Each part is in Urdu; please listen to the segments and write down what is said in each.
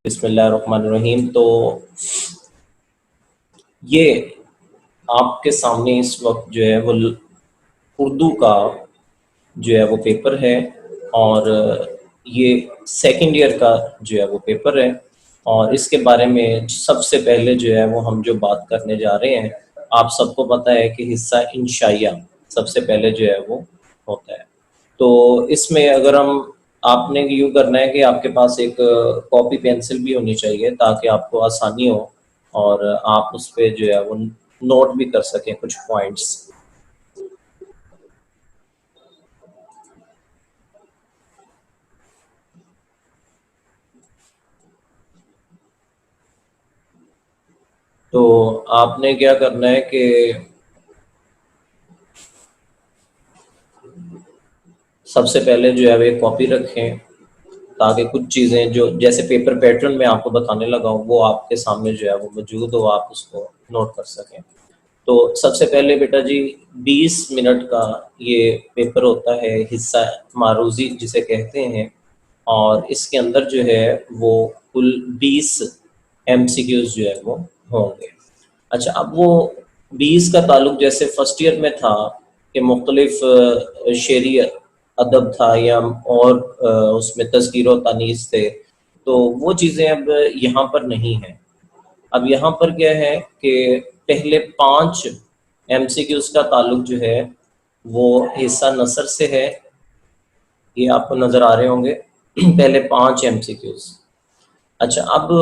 بسم اللہ الرحمن الرحیم. تو یہ آپ کے سامنے اس وقت جو ہے وہ اردو کا جو ہے وہ پیپر ہے، اور یہ سیکنڈ ایئر کا جو ہے وہ پیپر ہے. اور اس کے بارے میں سب سے پہلے جو ہے وہ ہم جو بات کرنے جا رہے ہیں، آپ سب کو پتہ ہے کہ حصہ انشائیہ سب سے پہلے جو ہے وہ ہوتا ہے. تو اس میں اگر آپ نے یوں کرنا ہے کہ آپ کے پاس ایک کاپی پینسل بھی ہونی چاہیے تاکہ آپ کو آسانی ہو اور آپ اس پہ جو ہے وہ نوٹ بھی کر سکیں کچھ پوائنٹس. تو آپ نے کیا کرنا ہے کہ سب سے پہلے جو ہے وہ ایک کاپی رکھیں تاکہ کچھ چیزیں جو جیسے پیپر پیٹرن میں آپ کو بتانے لگا ہوں وہ آپ کے سامنے جو ہے وہ موجود ہو، آپ اس کو نوٹ کر سکیں. تو سب سے پہلے بیٹا جی 20 منٹ کا یہ پیپر ہوتا ہے، حصہ معروضی جسے کہتے ہیں، اور اس کے اندر جو ہے وہ کل 20 MCQs جو ہے وہ ہوں گے. اچھا، اب وہ 20 کا تعلق جیسے فرسٹ ایئر میں تھا کہ مختلف شعری ادب تھا یا اور اس میں تذکیر و تانیث تھے، تو وہ چیزیں اب یہاں پر نہیں ہیں. اب یہاں پر کیا ہے کہ پہلے 5 MCQs کا تعلق جو ہے وہ حصہ نثر سے ہے. یہ آپ کو نظر آ رہے ہوں گے پہلے 5 MCQs. اچھا، اب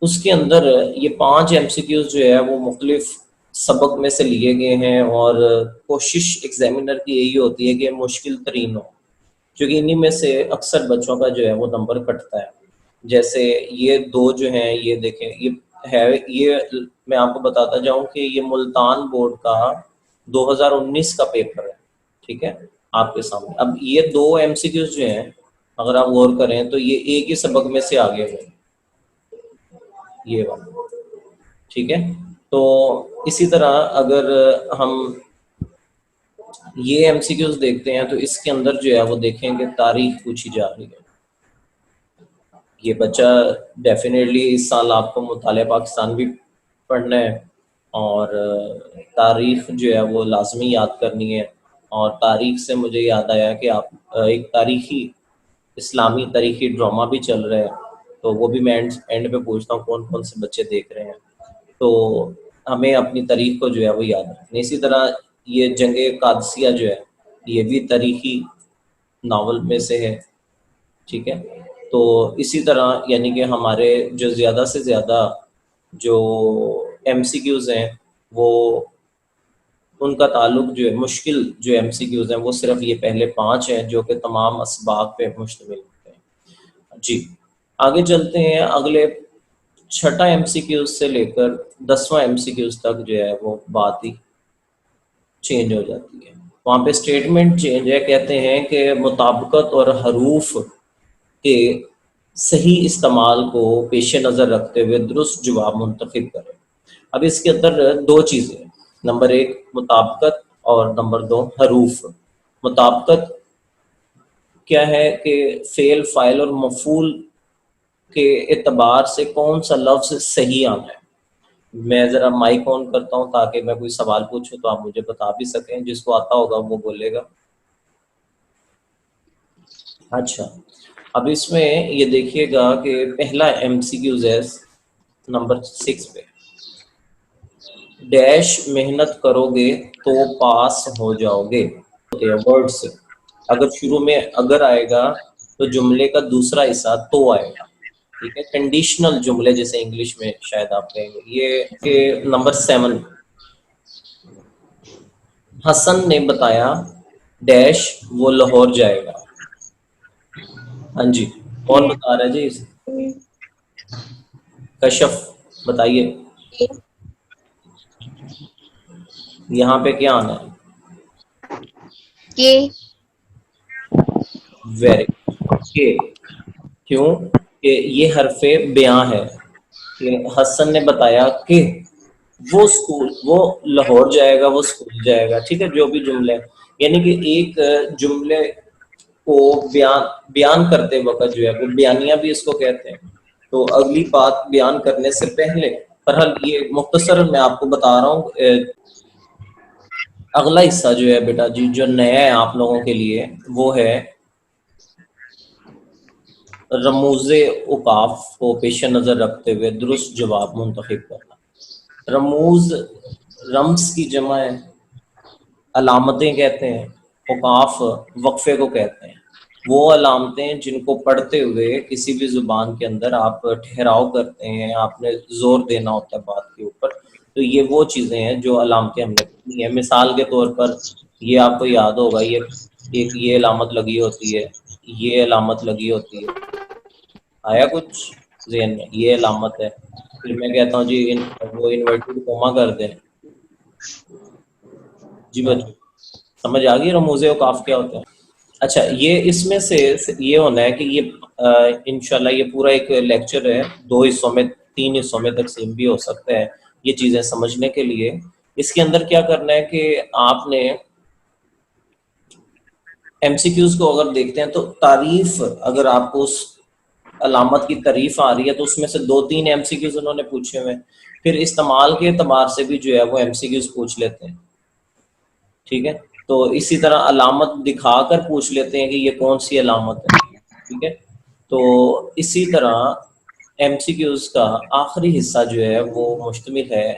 اس کے اندر یہ 5 MCQs جو ہے وہ مختلف سبق میں سے لیے گئے ہیں، اور کوشش ایگزامینر کی یہی ہوتی ہے کہ مشکل ترین ہو، کیونکہ انہی میں سے اکثر بچوں کا جو ہے وہ نمبر کٹتا ہے. جیسے یہ 2 جو ہیں، یہ دیکھیں، یہ میں آپ کو بتاتا جاؤں کہ یہ ملتان بورڈ کا 2019 کا پیپر ہے. ٹھیک ہے، آپ کے سامنے اب یہ 2 MCQs جو ہیں، اگر آپ غور کریں تو یہ ایک ہی سبق میں سے آگے ہوئے، یہ والا. ٹھیک ہے، تو اسی طرح اگر ہم یہ MCQs دیکھتے ہیں تو اس کے اندر جو ہے وہ دیکھیں گے تاریخ پوچھی جا رہی ہے. یہ بچہ ڈیفینیٹلی اس سال آپ کو مطالعہ پاکستان بھی پڑھنا ہے، اور تاریخ جو ہے وہ لازمی یاد کرنی ہے. اور تاریخ سے مجھے یاد آیا کہ آپ ایک تاریخی اسلامی تاریخی ڈرامہ بھی چل رہا ہے، تو وہ بھی میں اینڈ پہ پوچھتا ہوں کون کون سے بچے دیکھ رہے ہیں. تو ہمیں اپنی تاریخ کو جو ہے وہ یاد رکھنا. اسی طرح یہ جنگ قادسیہ جو ہے یہ بھی تاریخی ناول میں سے ہے. ٹھیک ہے، تو اسی طرح یعنی کہ ہمارے جو زیادہ سے زیادہ جو MCQs ہیں وہ ان کا تعلق جو ہے مشکل جو MCQs ہیں وہ صرف یہ پہلے 5 ہیں جو کہ تمام اسباق پہ مشتمل ہوتے ہیں. جی آگے چلتے ہیں. اگلے 6 MCQs سے لے کر 10واں MCQs تک جو ہے وہ بات ہی چینج ہو جاتی ہے. وہاں پہ اسٹیٹمنٹ چینج ہے، کہتے ہیں کہ مطابقت اور حروف کے صحیح استعمال کو پیش نظر رکھتے ہوئے درست جواب منتخب کریں. اب اس کے اندر 2 چیزیں ہیں، نمبر 1 مطابقت اور نمبر 2 حروف. مطابقت کیا ہے کہ فعل، فاعل اور مفعول کے اعتبار سے کون سا لفظ صحیح آنا ہے. میں ذرا مائک آن کرتا ہوں تاکہ میں کوئی سوال پوچھوں تو آپ مجھے بتا بھی سکیں، جس کو آتا ہوگا وہ بولے گا. اچھا، اب اس میں یہ دیکھیے گا کہ پہلا MCQ ہے نمبر 6 پہ، ڈیش محنت کرو گے تو پاس ہو جاؤ گے. ورڈس اگر شروع میں اگر آئے گا تو جملے کا دوسرا حصہ تو آئے گا. ٹھیک ہے، کنڈیشنل جملے جیسے انگلش میں شاید آپ کہیں گے. یہ کہ نمبر 7 حسن نے بتایا ڈیش وہ لاہور جائے گا. ہاں جی، کون بتا رہا ہے جی؟ کشف بتائیے یہاں پہ کیا آنا ہے؟ ویری کہ کیوں کہ یہ حرف بیان ہے کہ حسن نے بتایا کہ وہ لاہور جائے گا، وہ اسکول جائے گا. ٹھیک ہے، جو بھی جملے یعنی کہ ایک جملے کو بیان کرتے وقت جو ہے وہ بیانیہ بھی اس کو کہتے ہیں. تو اگلی بات بیان کرنے سے پہلے بہرحال یہ مختصر میں آپ کو بتا رہا ہوں. اگلا حصہ جو ہے بیٹا جی جو نیا ہے آپ لوگوں کے لیے وہ ہے رموز اوقاف کو پیش نظر رکھتے ہوئے درست جواب منتخب کرنا. رموز رمز کی جمع ہے، علامتیں کہتے ہیں، اوقاف وقفے کو کہتے ہیں. وہ علامتیں جن کو پڑھتے ہوئے کسی بھی زبان کے اندر آپ ٹھہراؤ کرتے ہیں، آپ نے زور دینا ہوتا ہے بات کے اوپر. تو یہ وہ چیزیں ہیں جو علامتیں ہم نے پڑھی ہیں. مثال کے طور پر یہ آپ کو یاد ہوگا، یہ علامت لگی ہوتی ہے، یہ علامت لگی ہوتی ہے. آیا کچھ ذہن میں؟ یہ علامت ہے. پھر میں کہتا ہوں جی وہ انورٹڈ کوما کر دیں. جی بچوں سمجھ آ گئی رموز اوقاف کیا ہوتا ہے؟ اچھا یہ اس میں سے یہ ہونا ہے کہ یہ انشاءاللہ یہ پورا ایک لیکچر ہے، 2 حصوں میں 3 حصوں میں تقسیم بھی ہو سکتا ہے یہ چیزیں سمجھنے کے لیے. اس کے اندر کیا کرنا ہے کہ آپ نے ایم سی کیوز کو اگر دیکھتے ہیں تو تعریف، اگر آپ کو اس علامت کی تعریف آ رہی ہے تو اس میں سے 2-3 ایم سی کیوز انہوں نے پوچھے ہوئے. پھر استعمال کے اعتبار سے بھی جو ہے وہ ایم سی کیوز پوچھ لیتے ہیں. ٹھیک ہے، تو اسی طرح علامت دکھا کر پوچھ لیتے ہیں کہ یہ کون سی علامت ہے. ٹھیک ہے، تو اسی طرح ایم سی کیوز کا آخری حصہ جو ہے وہ مشتمل ہے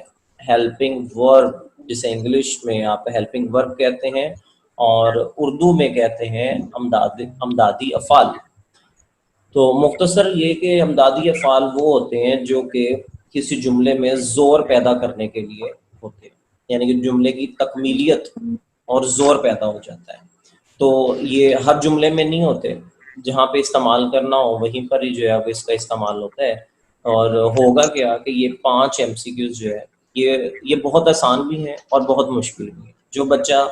ہیلپنگ ورب، جسے انگلش میں آپ ہیلپنگ ورب کہتے ہیں اور اردو میں کہتے ہیں امدادی افعال. تو مختصر یہ کہ امدادی افعال وہ ہوتے ہیں جو کہ کسی جملے میں زور پیدا کرنے کے لیے ہوتے ہیں، یعنی کہ جملے کی تکمیلیت اور زور پیدا ہو جاتا ہے. تو یہ ہر جملے میں نہیں ہوتے، جہاں پہ استعمال کرنا ہو وہیں پر ہی جو ہے اس کا استعمال ہوتا ہے. اور ہوگا کیا کہ یہ 5 ایم سی کیوز جو ہے یہ بہت آسان بھی ہیں اور بہت مشکل بھی ہیں. جو بچہ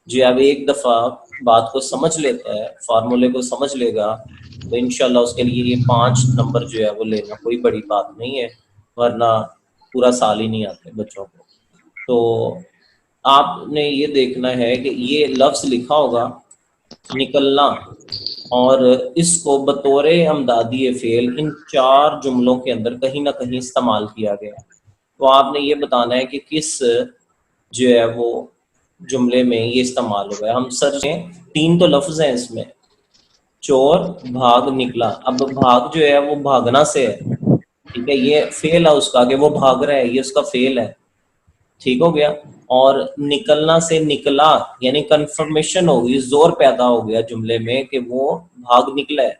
جو اب ایک دفعہ بات کو سمجھ لیتا ہے، فارمولے کو سمجھ لے گا، تو انشاءاللہ اس کے لیے یہ 5 نمبر جو ہے وہ لینا کوئی بڑی بات نہیں ہے، ورنہ پورا سال ہی نہیں آتے بچوں کو. تو آپ نے یہ دیکھنا ہے کہ یہ لفظ لکھا ہوگا نکلنا، اور اس کو بطور امدادی فعل ان 4 جملوں کے اندر کہیں نہ کہیں استعمال کیا گیا. تو آپ نے یہ بتانا ہے کہ کس جو ہے وہ جملے میں یہ استعمال ہوا ہے. ہم سر 3 تو لفظ ہیں اس میں، چور بھاگ نکلا. اب بھاگ جو ہے وہ بھاگنا سے ہے، ٹھیک ہے، یہ فعل ہے اس کا کہ وہ بھاگ رہا ہے، یہ اس کا فعل ہے. ٹھیک ہو گیا. اور نکلنا سے نکلا یعنی کنفرمیشن ہوگی، زور پیدا ہو گیا جملے میں کہ وہ بھاگ نکلا ہے.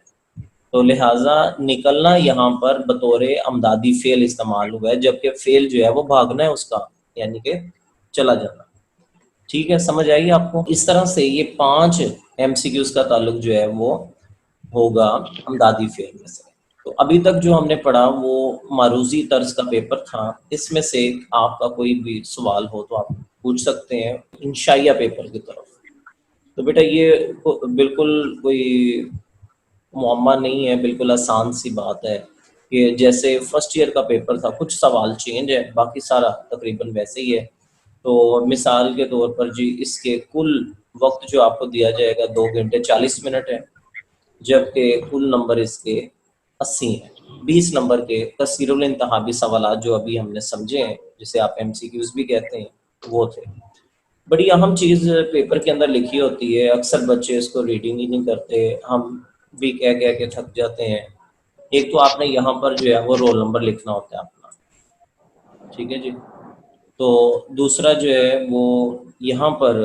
تو لہٰذا نکلنا یہاں پر بطور امدادی فعل استعمال ہوا ہے، جبکہ فعل جو ہے وہ بھاگنا ہے اس کا، یعنی کہ چلا جانا. ٹھیک ہے، سمجھ آئیے آپ کو؟ اس طرح سے یہ 5 ایم سی کیوز کا تعلق جو ہے وہ ہوگا امدادی فعل میں سے. تو ابھی تک جو ہم نے پڑھا وہ معروضی طرز کا پیپر تھا. اس میں سے آپ کا کوئی بھی سوال ہو تو آپ پوچھ سکتے ہیں انشائیہ پیپر کی طرف. تو بیٹا یہ بالکل کوئی معمہ نہیں ہے، بالکل آسان سی بات ہے کہ جیسے فرسٹ ایئر کا پیپر تھا کچھ سوال چینج ہے، باقی سارا تقریباً ویسے ہی ہے. تو مثال کے طور پر جی اس کے کل وقت جو آپ کو دیا جائے گا 2 گھنٹے 40 منٹ ہے، جبکہ کل نمبر اس کے 80 ہیں. 20 نمبر کے کثیر الانتخابی سوالات جو ابھی ہم نے سمجھے ہیں، جسے آپ ایم سی کیوز بھی کہتے ہیں، وہ تھے. بڑی اہم چیز پیپر کے اندر لکھی ہوتی ہے، اکثر بچے اس کو ریڈنگ ہی نہیں کرتے، ہم بھی کہہ کے تھک جاتے ہیں. ایک تو آپ نے یہاں پر جو ہے وہ رول نمبر لکھنا ہوتا ہے اپنا، ٹھیک ہے جی. تو دوسرا جو ہے وہ یہاں پر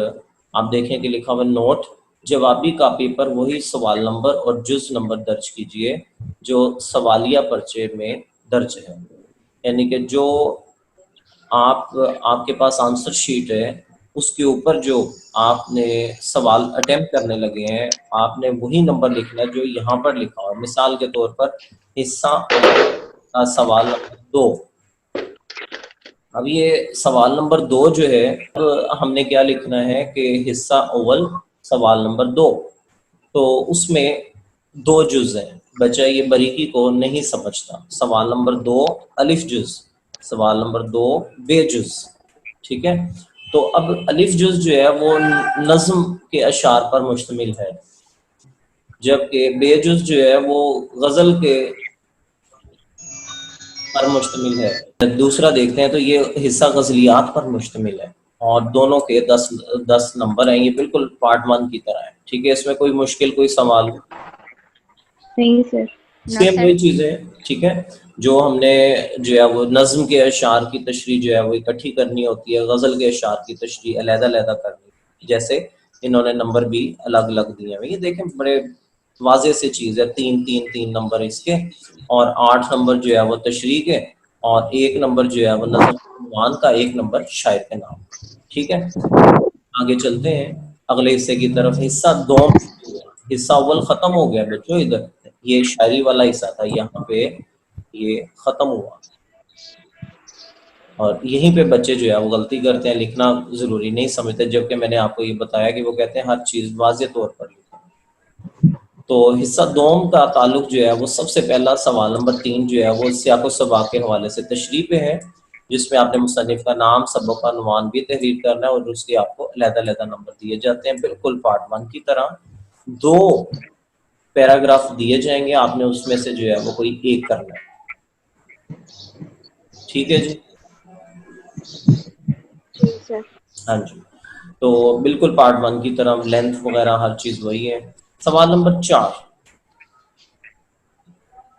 آپ دیکھیں کہ لکھا ہوا نوٹ، جوابی کاپی پر وہی سوال نمبر اور جز نمبر درج کیجئے جو سوالیہ پرچے میں درج ہے. یعنی کہ جو آپ کے پاس آنسر شیٹ ہے اس کے اوپر جو آپ نے سوال اٹیمپٹ کرنے لگے ہیں، آپ نے وہی نمبر لکھنا ہے جو یہاں پر لکھا ہوا. مثال کے طور پر حصہ سوال نمبر 2. اب یہ سوال نمبر 2 جو ہے ہم نے کیا لکھنا ہے کہ حصہ اول سوال نمبر 2. تو اس میں 2 جز ہیں، بچہ یہ باریکی کو نہیں سمجھتا. سوال نمبر 2 الف جز، سوال نمبر 2 بے جز. ٹھیک ہے، تو اب الف جز جو ہے وہ نظم کے اشعار پر مشتمل ہے، جبکہ بے جز جو ہے وہ غزل کے پر مشتمل ہے. دوسرا دیکھتے ہیں تو یہ حصہ غزلیات پر مشتمل ہے اور دونوں کے 10 نمبر ہیں. یہ بالکل پارٹ 1 کی طرح ہے. ٹھیک ہے, اس میں کوئی مشکل کوئی سوال؟ نہیں سر. سیم وہی چیزیں. ٹھیک ہے, جو ہم نے جو ہے وہ نظم کے اشعار کی تشریح جو ہے وہ اکٹھی کرنی ہوتی ہے, غزل کے اشعار کی تشریح علیحدہ علیحدہ کرنی ہوتی ہے. جیسے انہوں نے نمبر بھی الگ الگ دیے ہیں. یہ دیکھیں بڑے واضح سے چیز ہے. 3 نمبر اس کے, اور 8 نمبر جو ہے وہ تشریح کے, اور 1 نمبر جو ہے وہ نظم عنوان کا, 1 نمبر شاعر کے نام. ٹھیک ہے, آگے چلتے ہیں اگلے حصے کی طرف. حصہ دوم, حصہ اول ختم ہو گیا بچوں. ادھر یہ شاعری والا حصہ تھا, یہاں پہ یہ ختم ہوا, اور یہیں پہ بچے جو ہے وہ غلطی کرتے ہیں, لکھنا ضروری نہیں سمجھتے, جبکہ میں نے آپ کو یہ بتایا کہ وہ کہتے ہیں ہر چیز واضح طور پر لکھیں. تو حصہ دوم کا تعلق جو ہے وہ سب سے پہلا سوال نمبر 3 جو ہے وہ سیاق و سباق کے حوالے سے تشریح پہ ہے, جس میں آپ نے مصنف کا نام, سبق کا عنوان بھی تحریر کرنا ہے, اور اس کے آپ کو علیحدہ علیحدہ نمبر دیے جاتے ہیں, بالکل پارٹ 1 کی طرح. 2 پیراگراف دیے جائیں گے, آپ نے اس میں سے جو ہے وہ کوئی ایک کرنا ہے. ٹھیک ہے جی. ہاں جی, تو بالکل پارٹ 1 کی طرح لینتھ وغیرہ ہر چیز وہی ہے. سوال نمبر 4,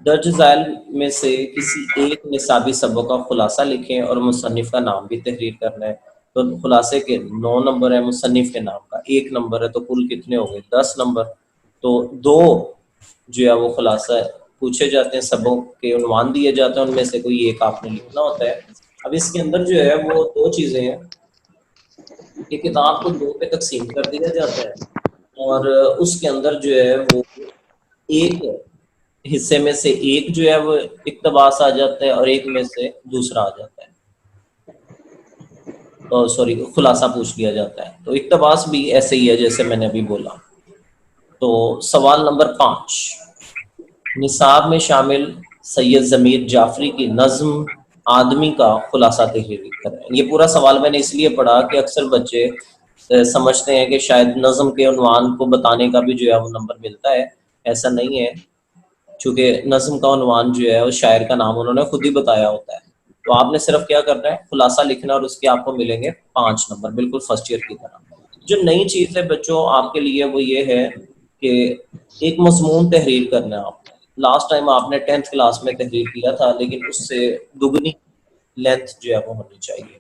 درج ذیل میں سے کسی ایک نصابی سبق کا خلاصہ لکھیں اور مصنف کا نام بھی تحریر کرنا ہے. تو خلاصے کے 9 نمبر ہے, مصنف کے نام کا 1 نمبر ہے, تو کل کتنے ہو گئے 10 نمبر. تو 2 جو ہے وہ خلاصہ پوچھے جاتے ہیں, سبق کے عنوان دیے جاتے ہیں, ان میں سے کوئی ایک آپ نے لکھنا ہوتا ہے. اب اس کے اندر جو ہے وہ 2 چیزیں ہیں کہ کتاب کو 2 پہ تقسیم کر دیا جاتا ہے, اور اس کے اندر جو ہے وہ ایک حصے میں سے ایک جو ہے وہ اقتباس آ جاتا ہے, اور ایک میں سے دوسرا آ جاتا ہے, سوری خلاصہ پوچھ لیا جاتا ہے. تو اقتباس بھی ایسے ہی ہے جیسے میں نے ابھی بولا. تو سوال نمبر 5, نصاب میں شامل سید ضمیر جعفری کی نظم آدمی کا خلاصہ تحریر کریں. یہ پورا سوال میں نے اس لیے پڑھا کہ اکثر بچے سمجھتے ہیں کہ شاید نظم کے عنوان کو بتانے کا بھی جو ہے وہ نمبر ملتا ہے. ایسا نہیں ہے, چونکہ نظم کا عنوان جو ہے وہ شاعر کا نام انہوں نے خود ہی بتایا ہوتا ہے. تو آپ نے صرف کیا کرنا ہے, خلاصہ لکھنا, اور اس کے آپ کو ملیں گے 5 نمبر, بالکل فرسٹ ایئر کی طرح. جو نئی چیز ہے بچوں آپ کے لیے وہ یہ ہے کہ ایک مضمون تحریر کرنا ہے. آپ نے لاسٹ ٹائم آپ نے 10th کلاس میں تحریر کیا تھا, لیکن اس سے دگنی لینتھ جو ہے وہ ہونی چاہیے.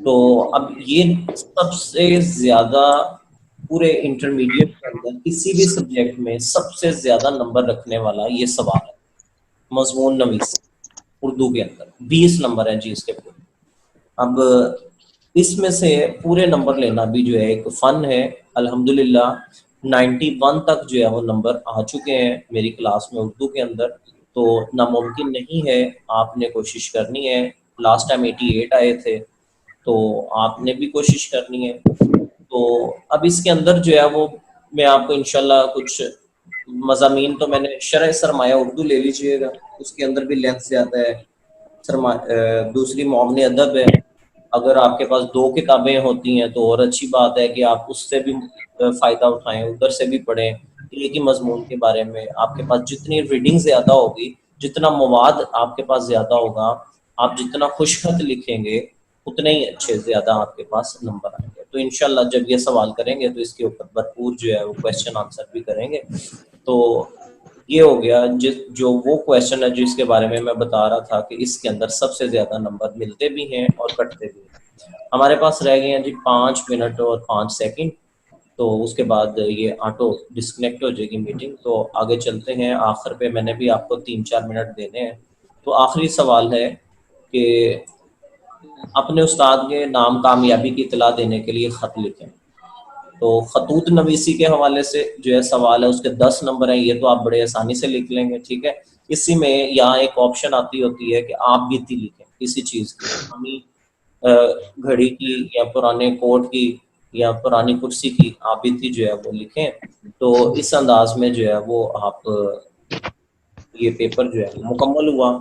تو اب یہ سب سے زیادہ پورے انٹرمیڈیٹ کے اندر کسی بھی سبجیکٹ میں سب سے زیادہ نمبر رکھنے والا یہ سوال ہے, مضمون نویسی اردو کے اندر 20 نمبر ہیں جی اس کے پورے. اب اس میں سے پورے نمبر لینا بھی جو ہے ایک فن ہے. الحمدللہ 91 تک جو ہے وہ نمبر آ چکے ہیں میری کلاس میں اردو کے اندر. تو ناممکن نہیں ہے, آپ نے کوشش کرنی ہے. لاسٹ ٹائم 88 آئے تھے, تو آپ نے بھی کوشش کرنی ہے. تو اب اس کے اندر جو ہے وہ میں آپ کو انشاءاللہ کچھ مضامین, تو میں نے شرح سرمایہ اردو لے لیجئے گا, اس کے اندر بھی لینتھ زیادہ ہے. دوسری معاون ادب ہے, اگر آپ کے پاس 2 کتابیں ہوتی ہیں تو اور اچھی بات ہے کہ آپ اس سے بھی فائدہ اٹھائیں, ادھر سے بھی پڑھیں. ایک ہی مضمون کے بارے میں آپ کے پاس جتنی ریڈنگ زیادہ ہوگی, جتنا مواد آپ کے پاس زیادہ ہوگا, آپ جتنا خوش خط لکھیں گے اتنے ہی اچھے زیادہ آپ کے پاس نمبر آئیں گے. تو انشاءاللہ جب یہ سوال کریں گے تو اس کے اوپر بھرپور جو ہے وہ کویشچن آنسر بھی کریں گے. تو یہ ہو گیا جو وہ کویشچن ہے جس کے بارے میں بتا رہا تھا کہ اس کے اندر سب سے زیادہ نمبر ملتے بھی ہیں اور کٹتے بھی ہیں. ہمارے پاس رہ گئے ہیں جی 5 منٹ اور 5 سیکنڈ, تو اس کے بعد یہ آٹو ڈسکنیکٹ ہو جائے گی میٹنگ. تو آگے چلتے ہیں, آخر پہ میں نے بھی آپ کو 3-4 منٹ دینے ہیں. تو آخری سوال ہے کہ اپنے استاد کے نام کامیابی کی اطلاع دینے کے لیے خط لکھیں. تو خطوط نویسی کے حوالے سے جو ہے سوال ہے, اس کے 10 نمبر ہیں, یہ تو آپ بڑے آسانی سے لکھ لیں گے. ٹھیک ہے, اسی میں یہاں ایک آپشن آتی ہوتی ہے کہ آپ بیتی لکھیں کسی چیز کی, پرانی گھڑی کی یا پرانے کوٹ کی یا پرانی کرسی کی آپ بیتی جو ہے وہ لکھیں. تو اس انداز میں جو ہے وہ آپ یہ پیپر جو ہے مکمل ہوا.